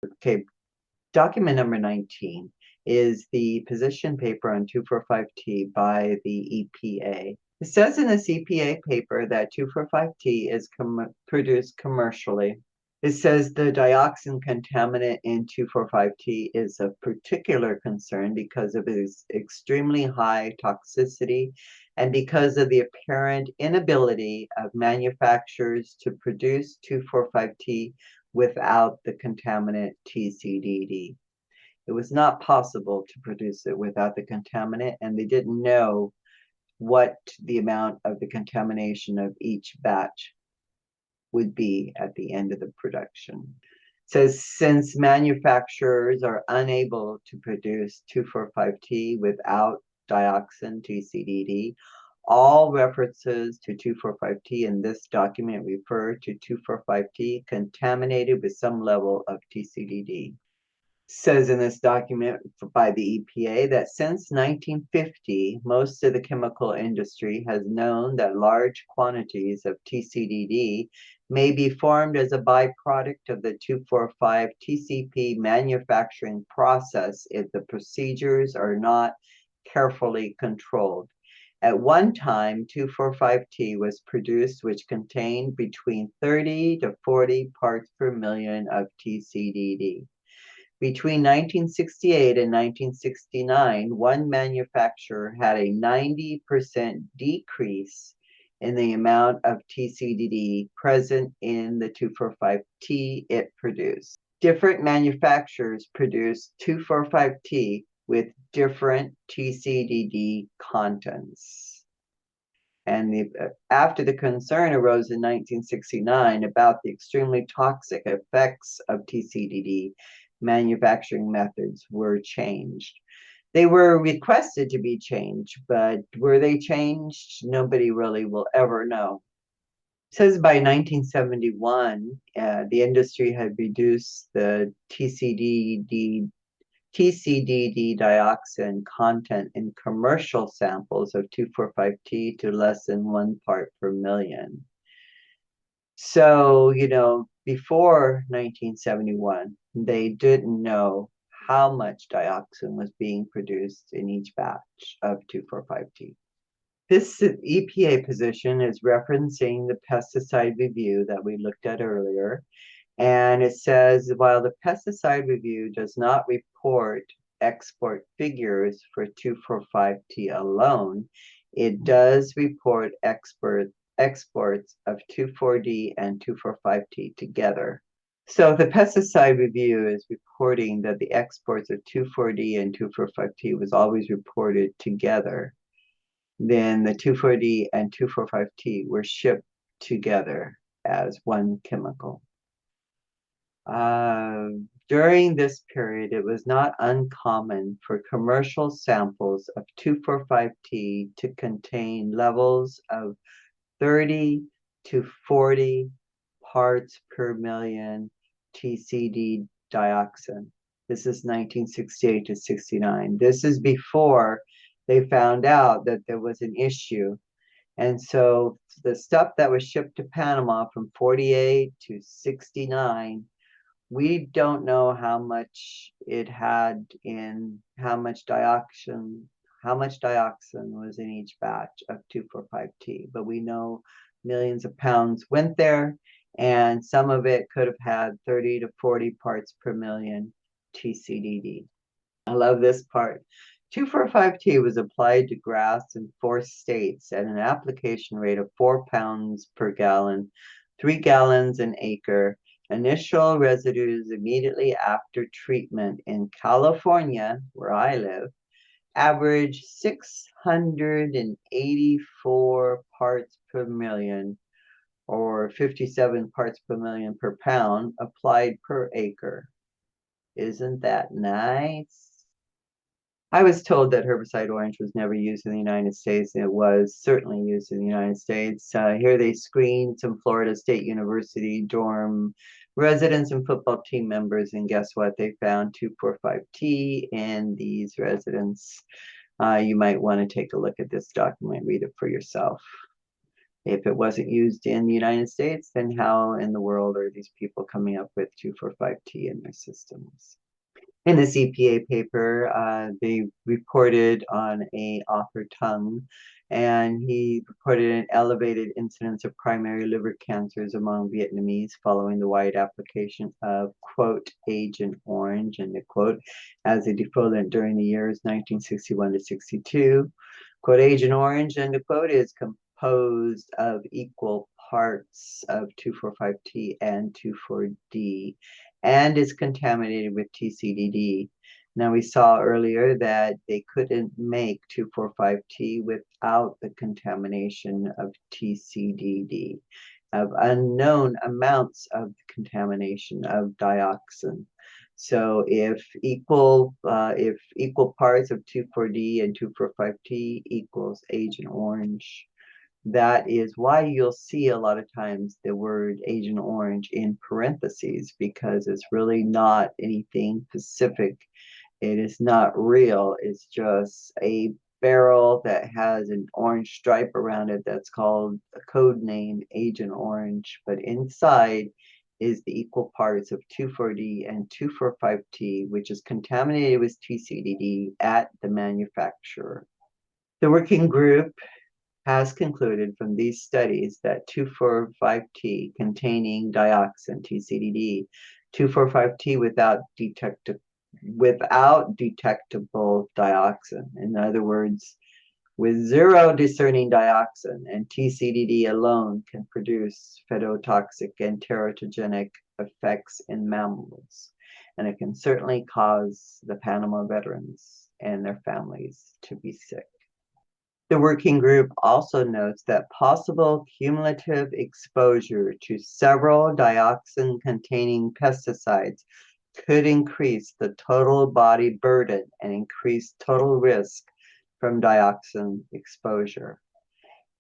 Okay, document number 19 is the position paper on 2,4,5-T by the EPA. It says in this EPA paper that 2,4,5-T is produced commercially. It says the dioxin contaminant in 2,4,5-T is of particular concern because of its extremely high toxicity and because of the apparent inability of manufacturers to produce 2,4,5-T without the contaminant TCDD. It was not possible to produce it without the contaminant, and they didn't know what the amount of the contamination of each batch would be at the end of the production. So since manufacturers are unable to produce 2,4,5-T without dioxin TCDD, all references to 2,4,5-T in this document refer to 2,4,5-T contaminated with some level of TCDD. Says in this document by the EPA that since 1950, most of the chemical industry has known that large quantities of TCDD may be formed as a byproduct of the 2,4,5-TCP manufacturing process if the procedures are not carefully controlled. At one time, 2,4,5-T was produced which contained between 30 to 40 parts per million of TCDD. Between 1968 and 1969, one manufacturer had a 90% decrease in the amount of TCDD present in the 2,4,5-T it produced. Different manufacturers produced 2,4,5-T with different TCDD contents. And after the concern arose in 1969 about the extremely toxic effects of TCDD, manufacturing methods were changed. They were requested to be changed, but were they changed? Nobody really will ever know. It says by 1971, the industry had reduced the TCDD dioxin content in commercial samples of 2,4,5-T to less than 1 part per million. So, before 1971, they didn't know how much dioxin was being produced in each batch of 2,4,5-T. This EPA position is referencing the pesticide review that we looked at earlier. And it says, while the pesticide review does not report export figures for 2,4,5-T alone, it does report exports of 2,4-D and 2,4,5-T together. So the pesticide review is reporting that the exports of 2,4-D and 2,4,5-T was always reported together. Then the 2,4-D and 2,4,5-T were shipped together as one chemical. During this period, it was not uncommon for commercial samples of 2,4,5-T to contain levels of 30 to 40 parts per million TCD dioxin. This is 1968 to 69. This is before they found out that there was an issue. And so the stuff that was shipped to Panama from 48 to 69, we don't know how much it had in how much dioxin was in each batch of 2,4,5-T, but we know millions of pounds went there, and some of it could have had 30 to 40 parts per million TCDD. I love this part. 2,4,5-T was applied to grass in 4 states at an application rate of 4 pounds per gallon, 3 gallons an acre. Initial residues immediately after treatment in California, where I live, averaged 684 parts per million, or 57 parts per million per pound applied per acre. Isn't that nice? I was told that herbicide orange was never used in the United States, and it was certainly used in the United States. Here they screened some Florida State University dorm residents and football team members, and guess what? They found 2,4,5-T in these residents. You might want to take a look at this document, read it for yourself. If it wasn't used in the United States, then how in the world are these people coming up with 2,4,5-T in their systems? In this EPA paper, they reported on a author Tung, and he reported an elevated incidence of primary liver cancers among Vietnamese following the wide application of, quote, Agent Orange, end quote, as a defoliant during the years 1961 to 62. Quote, Agent Orange, end quote, is composed of equal parts of 2,4,5-T and 2,4-D, and is contaminated with TCDD. Now, we saw earlier that they couldn't make 2,4,5-T without the contamination of TCDD, of unknown amounts of contamination of dioxin. So if equal parts of 2,4-D and 2,4,5-T equals Agent Orange, that is why you'll see a lot of times the word Agent Orange in parentheses, because it's really not anything specific. It is not real. It's just a barrel that has an orange stripe around it that's called a code name Agent Orange, but inside is the equal parts of 2,4-D and 2,4,5-T, which is contaminated with TCDD at the manufacturer. The working group has concluded from these studies that 2,4,5-T containing dioxin, TCDD, 2,4,5-T without detectable dioxin. In other words, with zero discerning dioxin, and TCDD alone can produce phytotoxic and teratogenic effects in mammals. And it can certainly cause the Panama veterans and their families to be sick. The working group also notes that possible cumulative exposure to several dioxin-containing pesticides could increase the total body burden and increase total risk from dioxin exposure.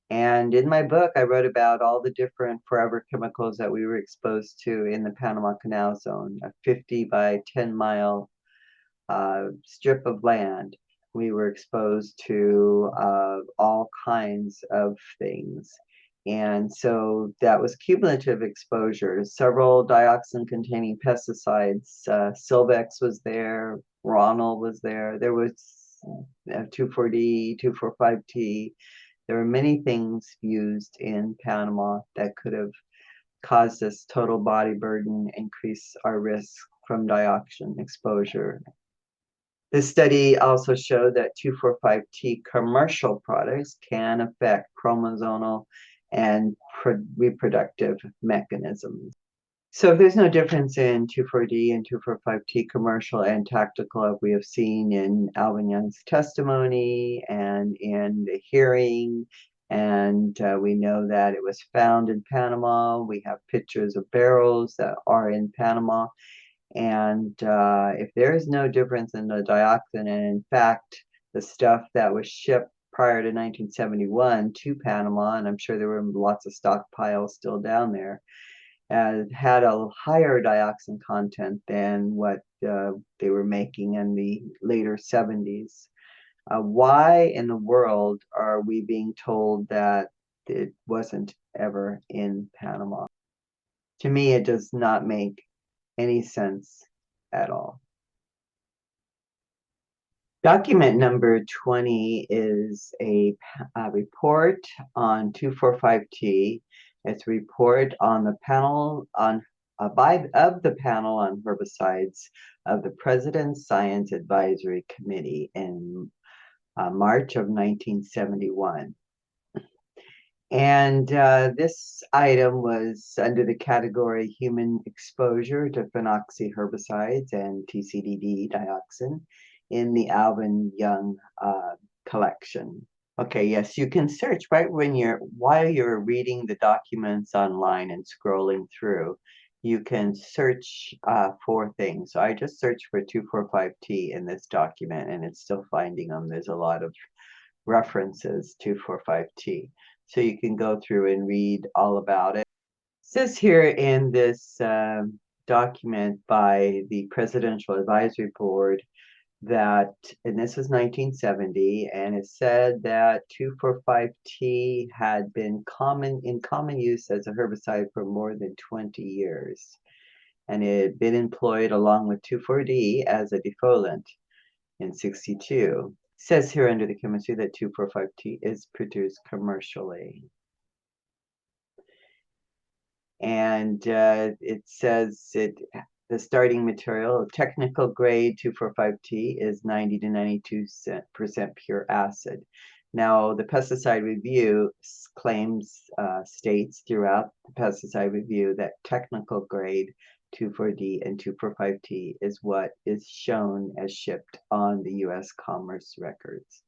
And in my book, I wrote about all the different forever chemicals that we were exposed to in the Panama Canal Zone, a 50 by 10 mile strip of land. We were exposed to all kinds of things. And so that was cumulative exposure. Several dioxin-containing pesticides. Silvex was there. Ronal was there. There was 2,4-D, 2,4,5-T. There were many things used in Panama that could have caused this total body burden, increase our risk from dioxin exposure. This study also showed that 2,4,5-T commercial products can affect chromosomal and reproductive mechanisms. So if there's no difference in 2,4-D and 2,4,5-T commercial and tactical, as we have seen in Alvin Young's testimony and in the hearing, and we know that it was found in Panama. We have pictures of barrels that are in Panama. And if there is no difference in the dioxin, and in fact, the stuff that was shipped prior to 1971 to Panama, and I'm sure there were lots of stockpiles still down there, had a higher dioxin content than what they were making in the later 70s. Why in the world are we being told that it wasn't ever in Panama? To me, it does not make any sense at all. Document number 20 is a report on 2,4,5-T. It's a report on the panel on of the panel on herbicides of the President's Science Advisory Committee in March of 1971. And this item was under the category human exposure to phenoxy herbicides and TCDD dioxin in the Alvin Young collection. Okay, yes, you can search right while you're reading the documents online and scrolling through, you can search for things. So I just searched for 2,4,5-T in this document, and it's still finding them. There's a lot of references to 2,4,5-T. So you can go through and read all about it. It says here in this document by the Presidential Advisory Board that, and this was 1970, and it said that 2,4,5-T had been in common use as a herbicide for more than 20 years. And it had been employed along with 2,4-D as a defoliant in 62. It says here under the chemistry that 2,4,5-T is produced commercially. And it says the starting material, technical grade 2,4,5-T, is 90 to 92% pure acid. Now, the pesticide review states throughout the pesticide review that technical grade 2,4-D and 2,4,5-T is what is shown as shipped on the U.S. Commerce records.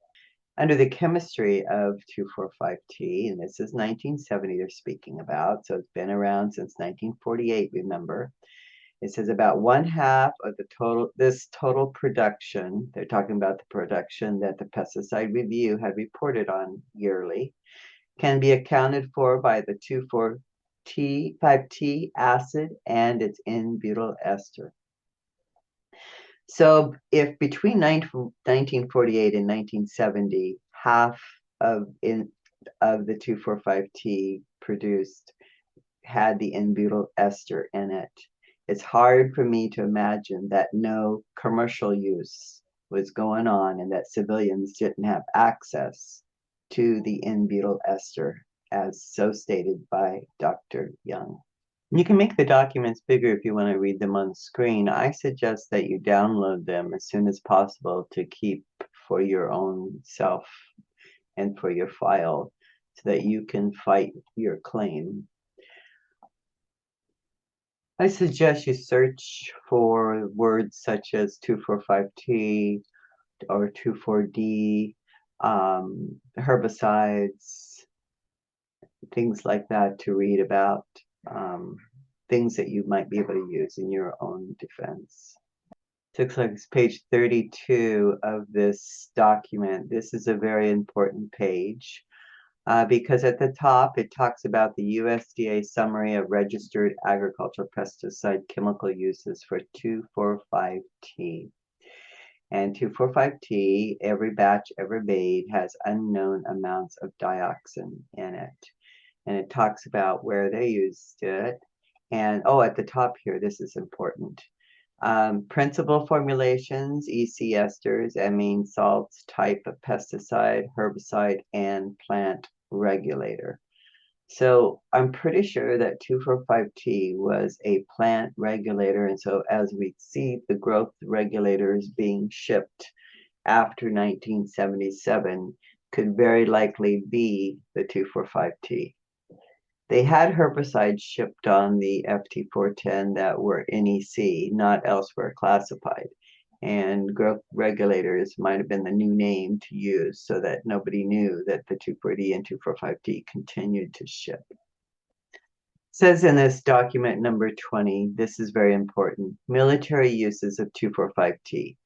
Under the chemistry of 2,4,5-T, and this is 1970 they're speaking about, so it's been around since 1948, remember. It says about 1/2 of this total production, they're talking about the production that the pesticide review had reported on yearly, can be accounted for by the 2,4,5-T acid and its N-butyl ester. So if between 1948 and 1970, half of the 2,4,5-T produced had the N-butyl ester in it, it's hard for me to imagine that no commercial use was going on and that civilians didn't have access to the N-butyl ester, as so stated by Dr. Young. You can make the documents bigger if you want to read them on screen. I suggest that you download them as soon as possible to keep for your own self and for your file so that you can fight your claim. I suggest you search for words such as 2,4,5-T or 2,4-D, herbicides, things like that to read about. Things that you might be able to use in your own defense. It looks like it's page 32 of this document. This is a very important page because at the top it talks about the USDA summary of registered agricultural pesticide chemical uses for 2,4,5-T. And 2,4,5-T, every batch ever made, has unknown amounts of dioxin in it. And it talks about where they used it. And at the top here, this is important. Principal formulations, EC esters, amine salts, type of pesticide, herbicide, and plant regulator. So I'm pretty sure that 2,4,5-T was a plant regulator. And so as we see the growth regulators being shipped after 1977 could very likely be the 2,4,5-T. They had herbicides shipped on the FT410 that were NEC, not elsewhere classified. And growth regulators might have been the new name to use so that nobody knew that the 2,4-D and 2,4,5-T continued to ship. It says in this document number 20, this is very important, military uses of 2,4,5-T.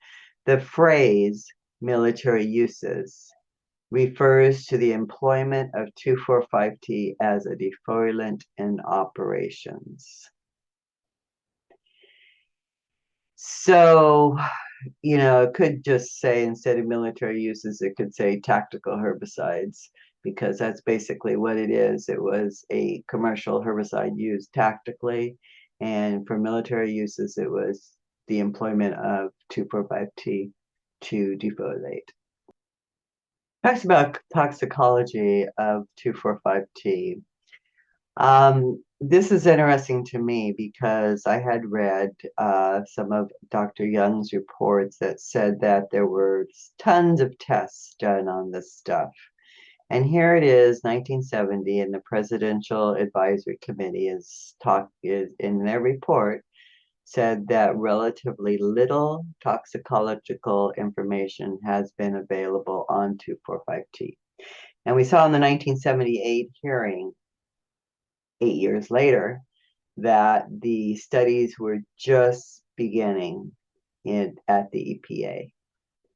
The phrase military uses refers to the employment of 2,4,5-T as a defoliant in operations. So, it could just say, instead of military uses, it could say tactical herbicides, because that's basically what it is. It was a commercial herbicide used tactically, and for military uses, it was the employment of 2,4,5-T to defoliate. Talks about toxicology of 2,4,5-T. This is interesting to me because I had read some of Dr. Young's reports that said that there were tons of tests done on this stuff. And here it is, 1970, and the Presidential Advisory Committee is in their report said that relatively little toxicological information has been available on 2,4,5-T. And we saw in the 1978 hearing, 8 years later, that the studies were just beginning at the EPA.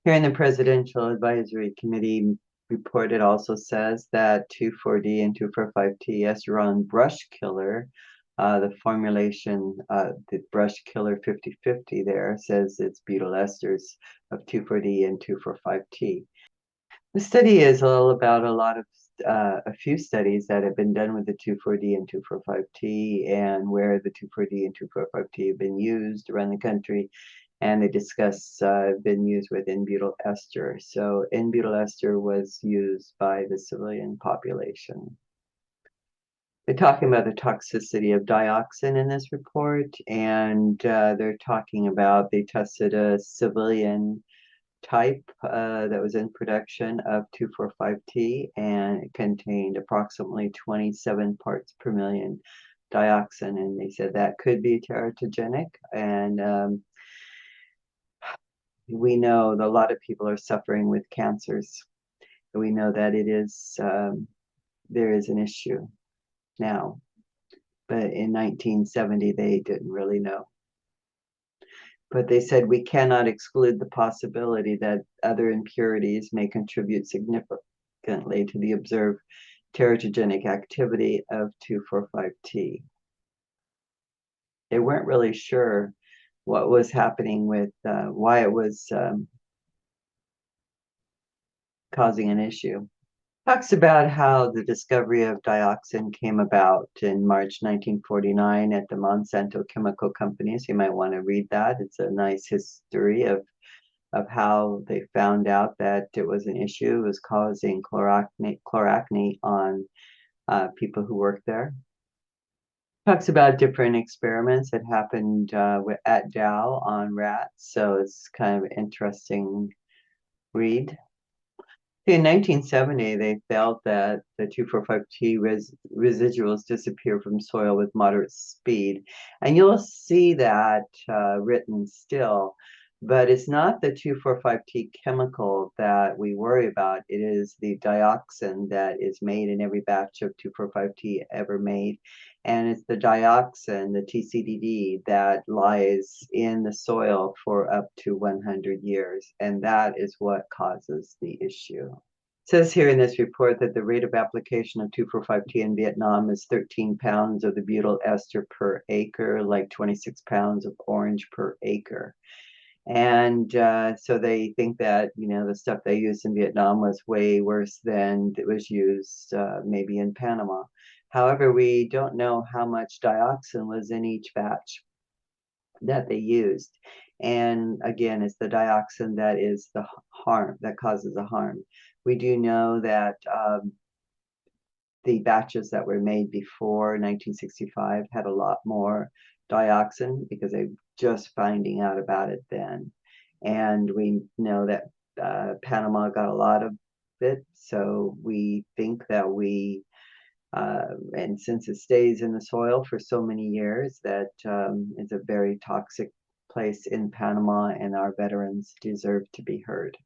Here in the Presidential Advisory Committee report, it also says that 2,4-D and 2,4,5-T esteron brush killer The formulation, the brush killer 50/50 there says it's butyl esters of 2,4-D and 2,4,5-T. The study is all about a few studies that have been done with the 2,4-D and 2,4,5-T, and where the 2,4-D and 2,4,5-T have been used around the country, and they discuss been used with N-butyl ester. So N-butyl ester was used by the civilian population. They're talking about the toxicity of dioxin in this report, and they're talking about they tested a civilian type that was in production of 2,4,5-T, and it contained approximately 27 parts per million dioxin, and they said that could be teratogenic. And we know that a lot of people are suffering with cancers. We know that it is there is an issue now, but in 1970 they didn't really know. But they said we cannot exclude the possibility that other impurities may contribute significantly to the observed teratogenic activity of 2,4,5-T. They weren't really sure what was happening with why it was causing an issue. Talks about how the discovery of dioxin came about in March 1949 at the Monsanto Chemical Company. So you might want to read that. It's a nice history of how they found out that it was an issue. It was causing chloracne on people who worked there. Talks about different experiments that happened at Dow on rats. So it's kind of an interesting read. In 1970, they felt that the 2,4,5-T residuals disappear from soil with moderate speed. And you'll see that written still, but it's not the 2,4,5-T chemical that we worry about. It is the dioxin that is made in every batch of 2,4,5-T ever made. And it's the dioxin, the TCDD, that lies in the soil for up to 100 years. And that is what causes the issue. It says here in this report that the rate of application of 2,4,5-T in Vietnam is 13 pounds of the butyl ester per acre, like 26 pounds of orange per acre. And so they think that, the stuff they used in Vietnam was way worse than it was used maybe in Panama. However, we don't know how much dioxin was in each batch that they used. And again, it's the dioxin that is the harm, that causes the harm. We do know that the batches that were made before 1965 had a lot more dioxin because they were just finding out about it then. And we know that Panama got a lot of it, so we think that and since it stays in the soil for so many years, that it's a very toxic place in Panama, and our veterans deserve to be heard.